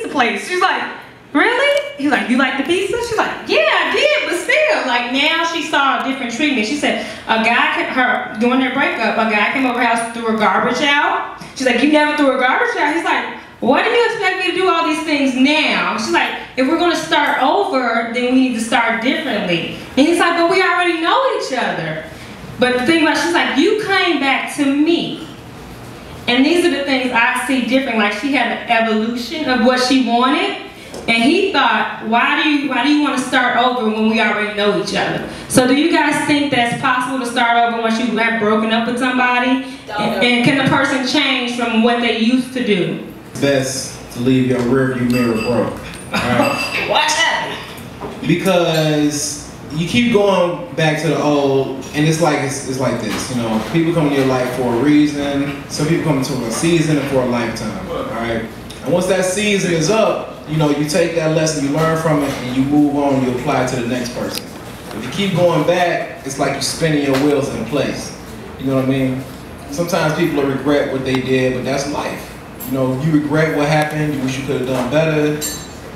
pizza place. She's like, really? He's like, you like the pizza? She's like, yeah, I did, but still. Like, now she saw a different treatment. She said, during their breakup, a guy came over her house, threw her garbage out. She's like, you never threw her garbage out? He's like, why do you expect me to do all these things now? She's like, if we're gonna start over, then we need to start differently. And he's like, but we already know each other. But the thing about, she's like, you came back to me. And these are the things I see different. Like, she had an evolution of what she wanted. And he thought, why do you want to start over when we already know each other? So do you guys think that's possible to start over once you have broken up with somebody? And can the person change from what they used to do? Best to leave your rearview mirror broke. Right? Why that? Because you keep going back to the old, and it's like this. You know, people come into your life for a reason. Some people come into a season and for a lifetime. All right. And once that season is up, you know, you take that lesson, you learn from it, and you move on. You apply it to the next person. If you keep going back, it's like you're spinning your wheels in place. You know what I mean? Sometimes people will regret what they did, but that's life. You know, you regret what happened, you wish you could have done better,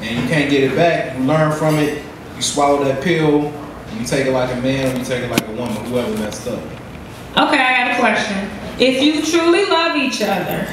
and you can't get it back. You learn from it, you swallow that pill, and you take it like a man, or you take it like a woman, whoever messed up. Okay, I got a question. If you truly love each other,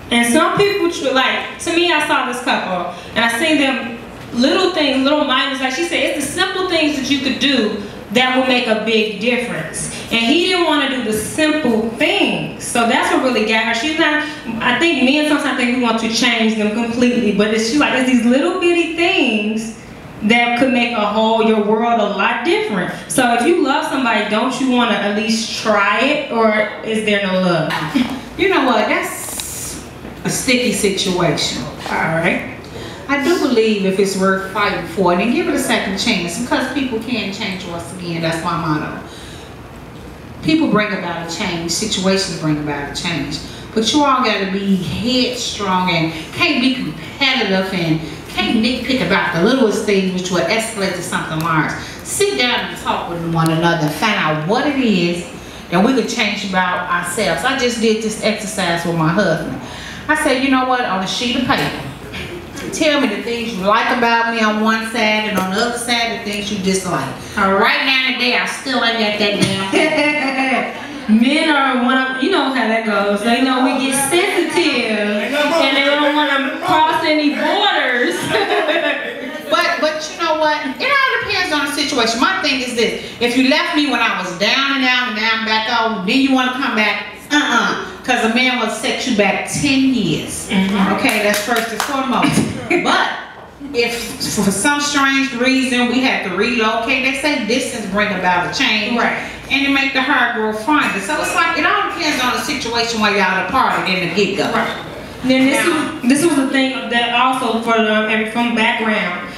and some people, like, to me, I saw this couple, and I seen them little things, little minors, like she said, it's the simple things that you could do that will make a big difference. And he didn't want to do the simple things. So that's what really got her. She's not, I think men sometimes think we want to change them completely, but it's these little bitty things that could make your world a lot different. So if you love somebody, don't you want to at least try it, or is there no love? You know what, that's a sticky situation. All right. I do believe if it's worth fighting for, then give it a second chance, because people can change once again. That's my motto. People bring about a change, situations bring about a change, but you all got to be headstrong and can't be competitive and can't nitpick about the littlest things which will escalate to something large. Sit down and talk with one another, find out what it is that we could change about ourselves. I just did this exercise with my husband. I said, you know what, on a sheet of paper, tell me the things you like about me on one side, and on the other side, the things you dislike. Right now and today, I still ain't got that damn. Men are you know how that goes. They know we get sensitive, and they don't want to cross any borders. But you know what? It all depends on the situation. My thing is this: if you left me when I was down and down and down back out, then you want to come back? Because a man will set you back 10 years. Okay, that's first and foremost. But if for some strange reason we had to relocate, they say distance bring about a change, right? And it make the heart grow fonder. So it's like it all depends on the situation while y'all apart in the get go. Right. Then this was the thing that also from background.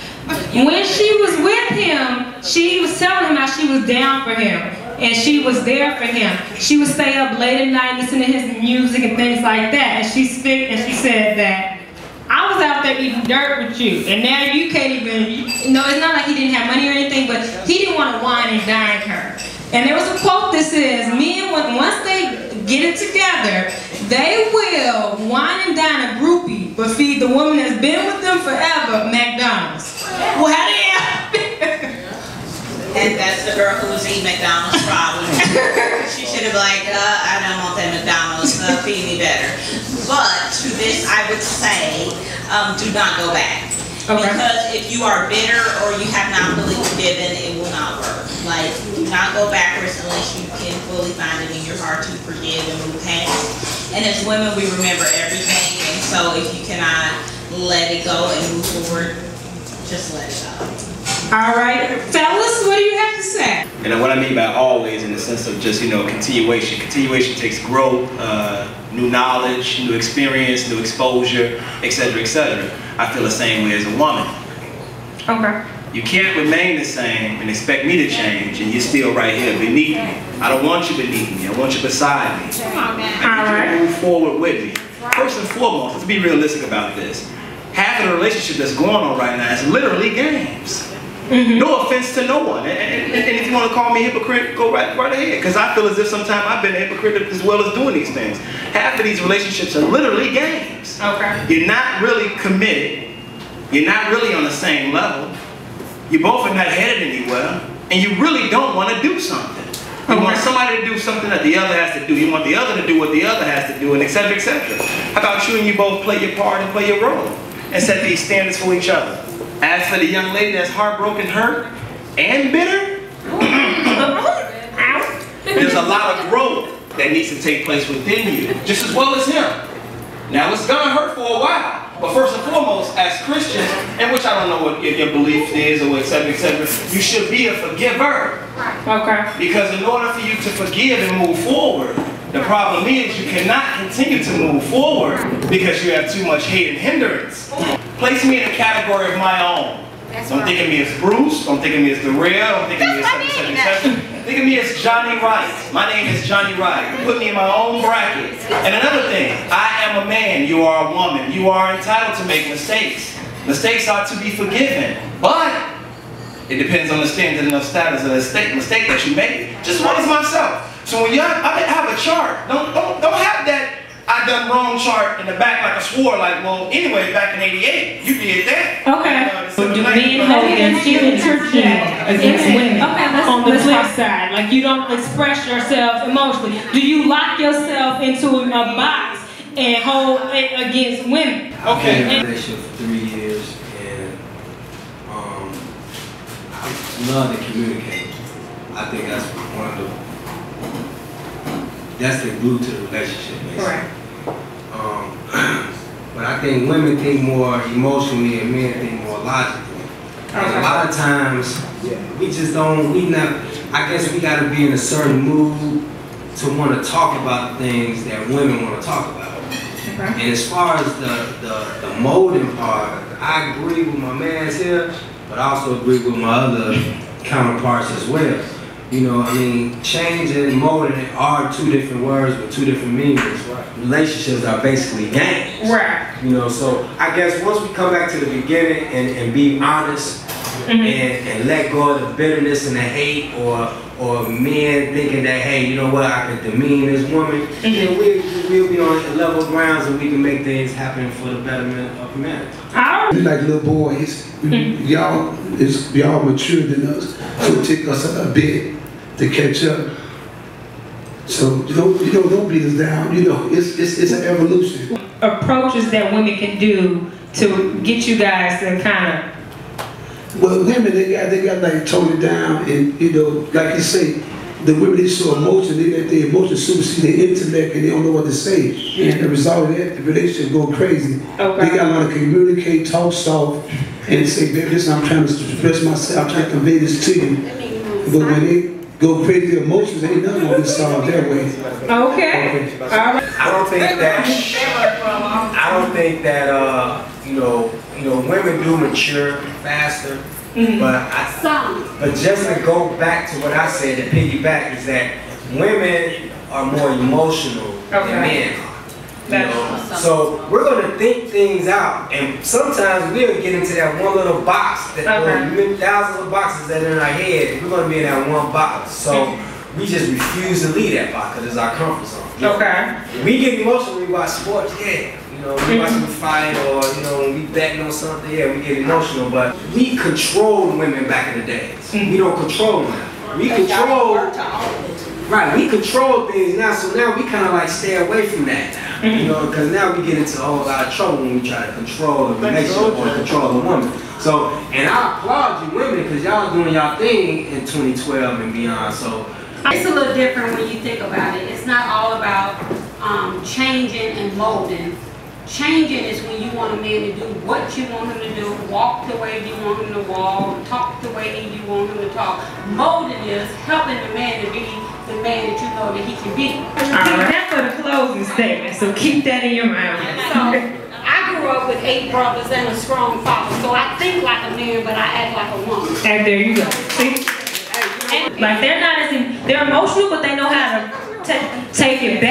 When she was with him, she was telling him how she was down for him. And she was there for him. She would stay up late at night listening to his music and things like that. And she said that, I was out there eating dirt with you, and now you can't even, no, it's not like he didn't have money or anything, but he didn't want to wine and dine her. And there was a quote that says, men, once they get it together, they will wine and dine a groupie, but feed the woman that's been with them forever McDonald's. Well, how did it And that's the girl who was eating McDonald's problem. She should have been like, I don't want that McDonald's, feed me better. But to this, I would say, do not go back. Okay. Because if you are bitter or you have not fully forgiven, it will not work. Like, do not go backwards unless you can fully find it in your heart to forgive and move past. And as women, we remember everything. And so if you cannot let it go and move forward, just let it go. All right, fellas, what do you have to say? And what I mean by always, in the sense of just, continuation. Continuation takes growth, new knowledge, new experience, new exposure, etc., etc. I feel the same way as a woman. Okay. You can't remain the same and expect me to change, and you're still right here beneath me. I don't want you beneath me. I want you beside me. I need you to move forward with me. First and foremost, let's be realistic about this. Half of the relationship that's going on right now is literally games. No offense to no one, and if you want to call me a hypocrite, go right ahead, because I feel as if sometimes I've been a hypocrite as well as doing these things. Half of these relationships are literally games. Okay. You're not really committed, You're not really on the same level. You both are not headed anywhere, and you really don't want to do something. You want somebody to do something that the other has to do. You want the other to do what the other has to do, and et cetera, et cetera. How about you and you both play your part and play your role and set these standards for each other? As for the young lady that's heartbroken, hurt, and bitter, there's a lot of growth that needs to take place within you, just as well as him. Now, it's gonna hurt for a while, but first and foremost, as Christians, and which I don't know what your belief is or et cetera, you should be a forgiver. Okay. Because in order for you to forgive and move forward, the problem is you cannot continue to move forward because you have too much hate and hindrance. Place me in a category of my own. Don't think of me as Bruce, don't think of me as Darrell, don't think of me as etc. Think of me as Johnny Wright. My name is Johnny Wright. Put me in my own bracket. And another thing, I am a man, you are a woman. You are entitled to make mistakes. Mistakes are to be forgiven. But it depends on the standard and the status of the mistake that you made. Just as well as myself. So when you have a chart, don't have that I done wrong chart in the back like I swore, like, well, anyway, back in '88, you did that. Okay. So do men hold against you in church against women? Okay, on the flip side, like you don't express yourself emotionally. Do you lock yourself into a box and hold it against women? Okay. I've been in a relationship for 3 years, and I love to communicate. I think that's one of that's the glue to the relationship, basically. Correct. But I think women think more emotionally and men think more logically. And a lot of times, we just don't, I guess we gotta be in a certain mood to want to talk about the things that women want to talk about. Okay. And as far as the molding part, I agree with my man's here, but I also agree with my other counterparts as well. You know, I mean, change and molding are two different words with two different meanings. Relationships are basically games. Right. You know, so I guess once we come back to the beginning and be honest and let go of the bitterness and the hate or men thinking that, hey, you know what, I can demean this woman, then we'll be on level grounds and we can make things happen for the betterment of humanity. We're like little boys. Y'all mature than us, so it takes us a bit to catch up. So don't beat us down. You know, it's an evolution. Approaches that women can do to get you guys to kind of. Well, women they got like tone it down, and you know, like you say, the women they show emotion, they let their emotions supersede their intellect, and they don't know what to say. And the result of that, the relationship go crazy. Okay. They got to learn to communicate, talk soft, and say, baby, listen, I'm trying to express myself, I'm trying to convey this to you. But when they go crazy, their emotions, ain't nothing gonna be solved that way. Okay. All right. I don't think that you know women do mature faster, but just to go back to what I said, to piggyback, is that women are more emotional than men are. You know? So we're gonna think things out, and sometimes we'll get into that one little box that thousands of boxes that are in our head. We're gonna be in that one box. So we just refuse to leave that box because it's our comfort zone. Okay. We get emotional when we watch sports, You know, we watch them fight, or you know, when we betting on something, we get emotional. But we controlled women back in the days. We don't control them. We control. Right, we control things now, so now we kind of like stay away from that now. You know, because now we get into a whole lot of trouble when we try to control the relationship or control the woman. So, and I applaud you women because y'all doing y'all thing in 2012 and beyond. So it's a little different when you think about it. It's not all about changing and molding. Changing is when you want a man to do what you want him to do, walk the way you want him to walk, talk the way you want him to talk. Molding is helping the man to be the man that you know that he can be. That's for the closing statement, so keep that in your mind. So, I grew up with 8 brothers and a strong father, so I think like a man, but I act like a woman. And there you go. See? Like they're emotional, but they know how to take it back.